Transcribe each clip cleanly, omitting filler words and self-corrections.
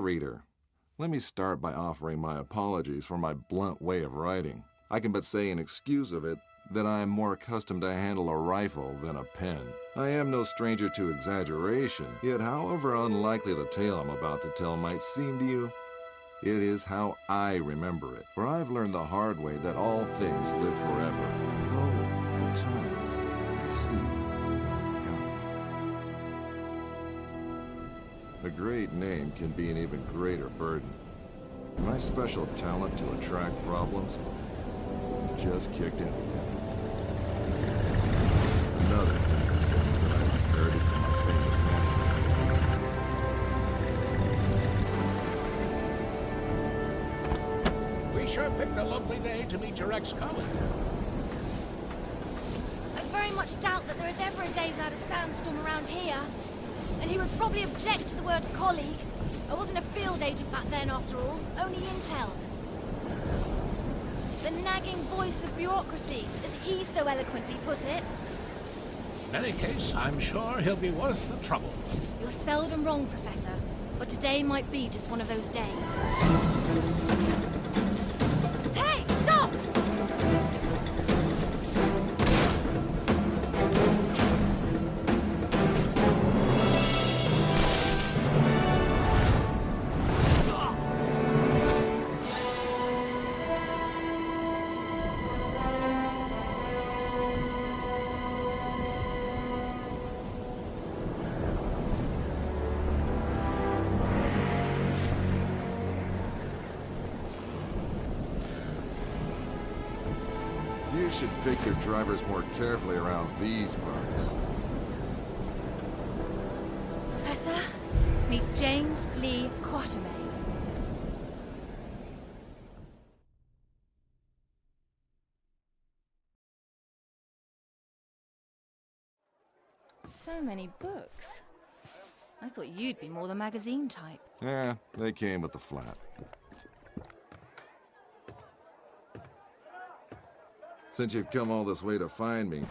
reader. Let me start by offering my apologies for my blunt way of writing. I can but say in excuse of it that I am more accustomed to handle a rifle than a pen. I am no stranger to exaggeration, yet however unlikely the tale I'm about to tell might seem to you, it is how I remember it. For I've learned the hard way that all things live forever, though at times in sleep are forgotten. A great name can be an even greater burden. My special talent to attract problems just kicked in again. Another thing to say that I inherited from my famous ancestors. We sure picked a lovely day to meet your ex-colleague. I very much doubt that there is ever a day without a sandstorm around here. And he would probably object to the word colleague. I wasn't a field agent back then, after all. Only intel. The nagging voice of bureaucracy, as he so eloquently put it. In any case, I'm sure he'll be worth the trouble. You're seldom wrong, Professor. But today might be just one of those days. Hey, stop! You should pick your drivers more carefully around these parts. Professor, meet James Lee Quatermain. So many books. I thought you'd be more the magazine type. Yeah, they came with the flat. Since you've come all this way to find me,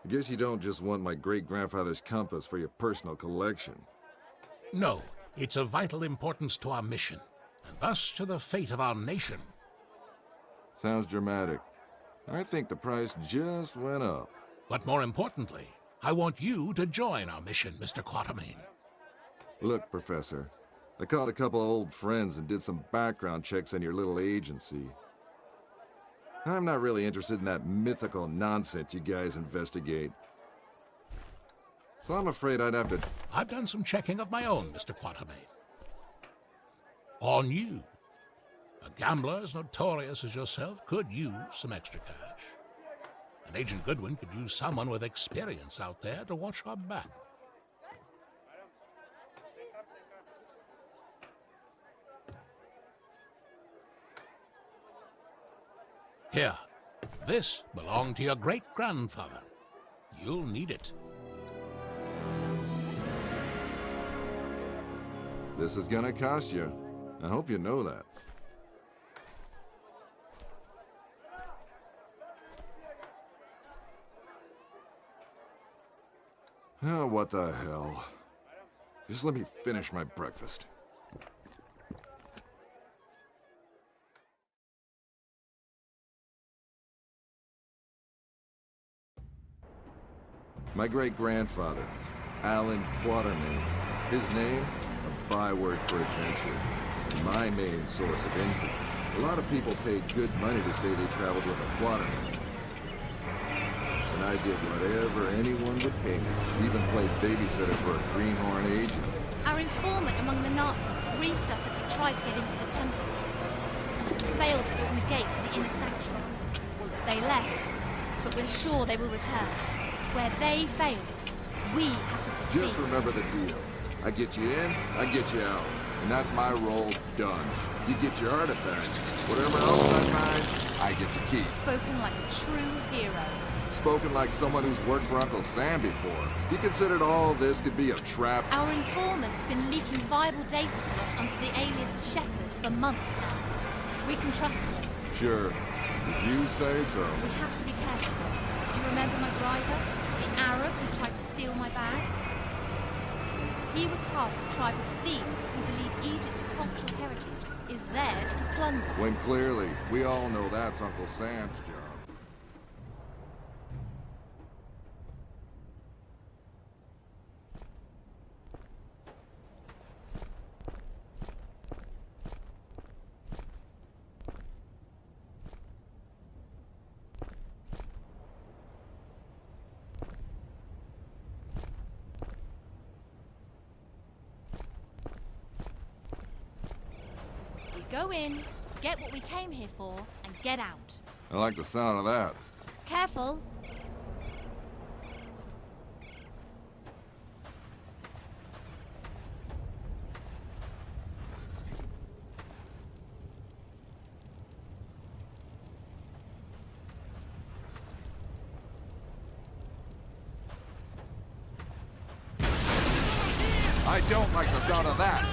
I guess you don't just want my great-grandfather's compass for your personal collection. No, it's of vital importance to our mission, and thus to the fate of our nation. Sounds dramatic. I think the price just went up. But more importantly, I want you to join our mission, Mr. Quatermain. Look, Professor, I called a couple of old friends and did some background checks on your little agency. I'm not really interested in that mythical nonsense you guys investigate. So I'm afraid I'd have to... I've done some checking of my own, Mr. Quatermain. On you. A gambler as notorious as yourself could use some extra cash. And Agent Goodwin could use someone with experience out there to watch our back. Here, this belonged to your great-grandfather. You'll need it. This is gonna cost you. I hope you know that. Oh, what the hell. Just let me finish my breakfast. My great-grandfather, Alan Quatermain. His name, a byword for adventure. My main source of income. A lot of people paid good money to say they traveled with a Quatermain. And I did whatever anyone would pay me for. Even played babysitter for a greenhorn agent. Our informant among the Nazis briefed us that we tried to get into the temple. Failed to open the gate to the inner sanctuary. They left, but we're sure they will return. Where they failed, we have to succeed. Just remember the deal. I get you in, I get you out. And that's my role done. You get your artifact. Whatever else I find, I get to keep. Spoken like a true hero. Spoken like someone who's worked for Uncle Sam before. He considered all this could be a trap. Our informant's been leaking vital data to us under the alias Shepherd for months now. We can trust him. Sure. If you say so. We have to be careful. Do you remember my driver? The Arab who tried to steal my bag? He was part of a tribe of thieves who believe Egypt's cultural heritage is theirs to plunder. When clearly, we all know that's Uncle Sam's job. Go in, get what we came here for, and get out. I like the sound of that. Careful. I don't like the sound of that.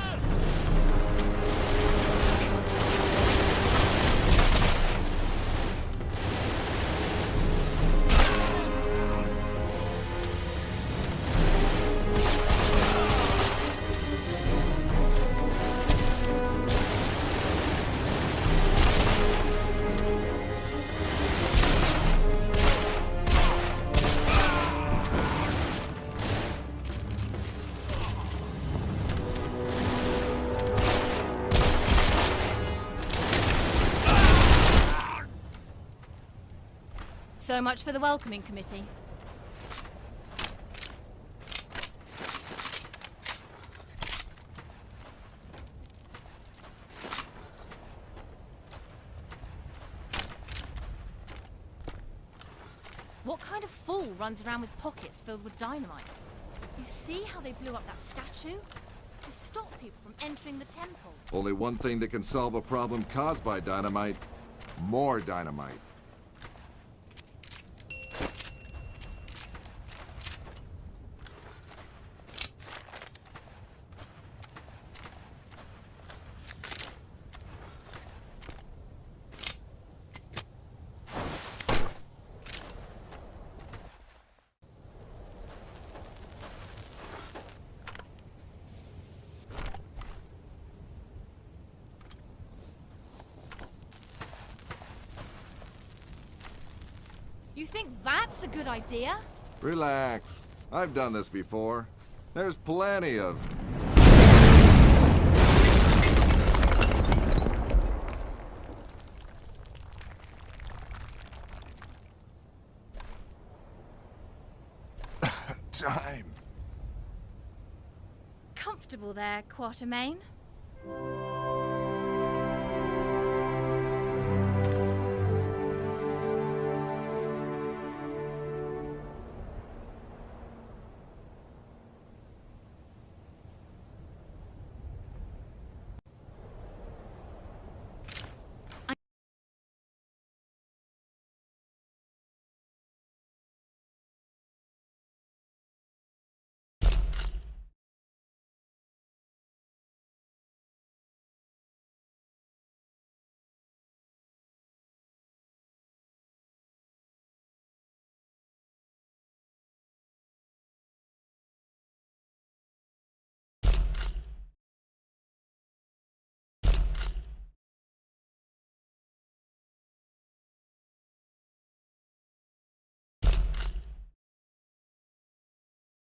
So much for the welcoming committee. What kind of fool runs around with pockets filled with dynamite? You see how they blew up that statue? To stop people from entering the temple. Only one thing that can solve a problem caused by dynamite. More dynamite. You think that's a good idea? Relax. I've done this before. There's plenty of... time. Comfortable there, Quatermain?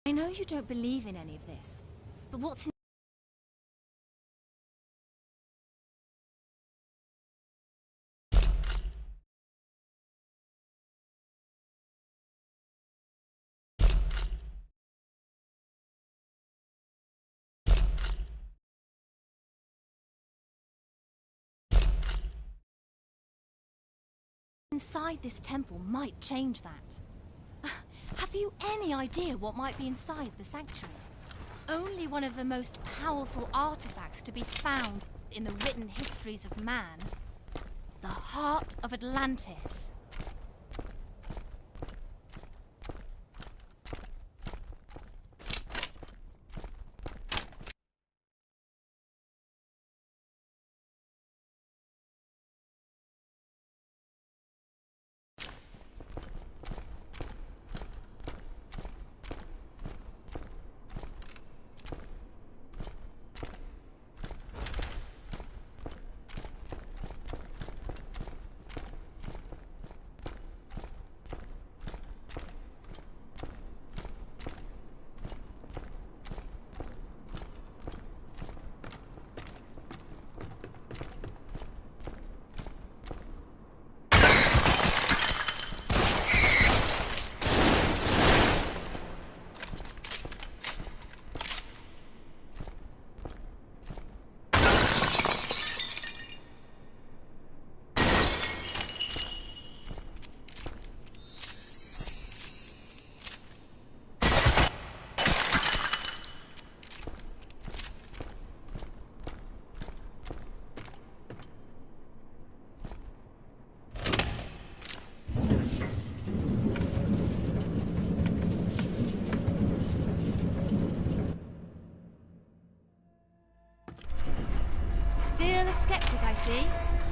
I know you don't believe in any of this, but what's inside this temple might change that. Have you any idea what might be inside the sanctuary? Only one of the most powerful artifacts to be found in the written histories of man. The heart of Atlantis.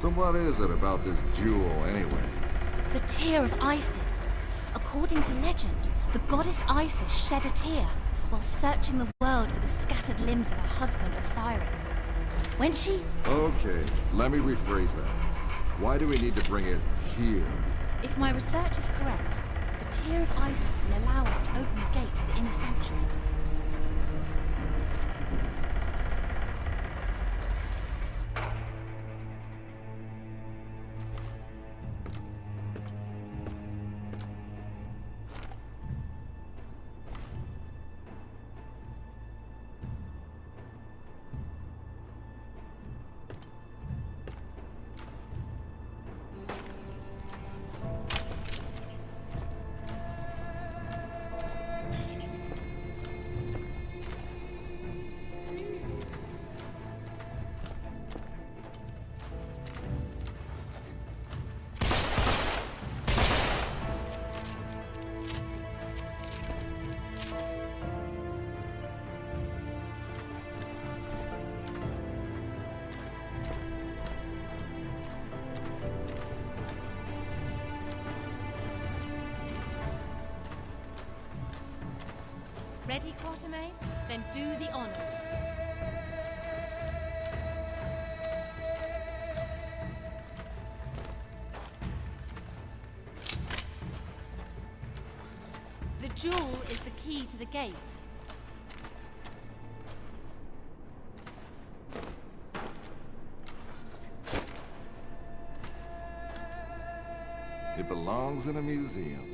So what is it about this jewel, anyway? The tear of Isis. According to legend, the goddess Isis shed a tear while searching the world for the scattered limbs of her husband Osiris. When she... Okay, let me rephrase that. Why do we need to bring it here? If my research is correct, the tear of Isis will allow us to open the gate to the inner sanctuary. Ready, Quatermain? Then do the honors. The jewel is the key to the gate. It belongs in a museum.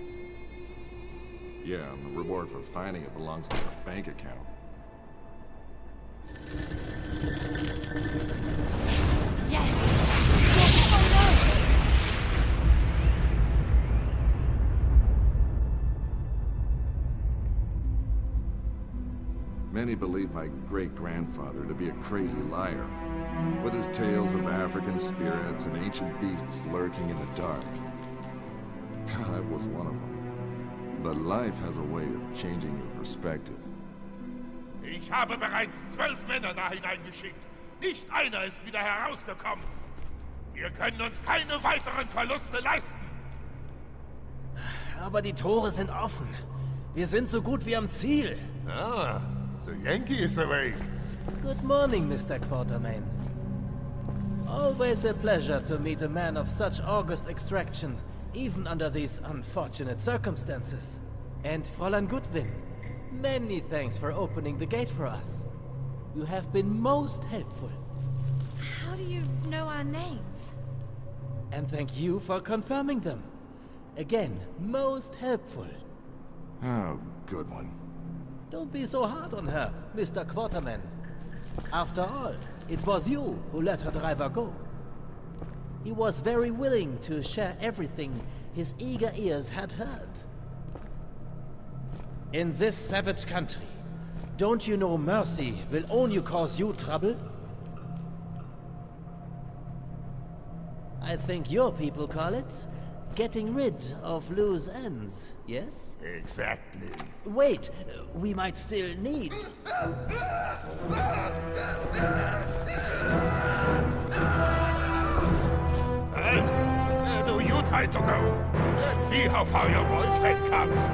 Yeah, and the reward for finding it belongs in a bank account. Yes! Oh no! Many believe my great-grandfather to be a crazy liar, with his tales of African spirits and ancient beasts lurking in the dark. I was one of them. But life has a way of changing your perspective. Ich habe bereits 12 Männer da hineingeschickt. Nicht einer ist wieder herausgekommen. Wir können uns keine weiteren Verluste leisten. Aber die Tore sind offen. Wir sind so gut wie am Ziel. Ah, the Yankee is awake. Good morning, Mr. Quatermain. Always a pleasure to meet a man of such august extraction, even under these unfortunate circumstances. And Fräulein Goodwin, many thanks for opening the gate for us. You have been most helpful. How do you know our names? And thank you for confirming them. Again, most helpful. Oh, good one. Don't be so hard on her, Mr. Quatermain. After all, it was you who let her driver go. He was very willing to share everything his eager ears had heard. In this savage country, don't you know mercy will only cause you trouble? I think your people call it getting rid of loose ends, yes? Exactly. Wait, we might still need... Halt! Where do you try to go? Let's see how far your boyfriend comes.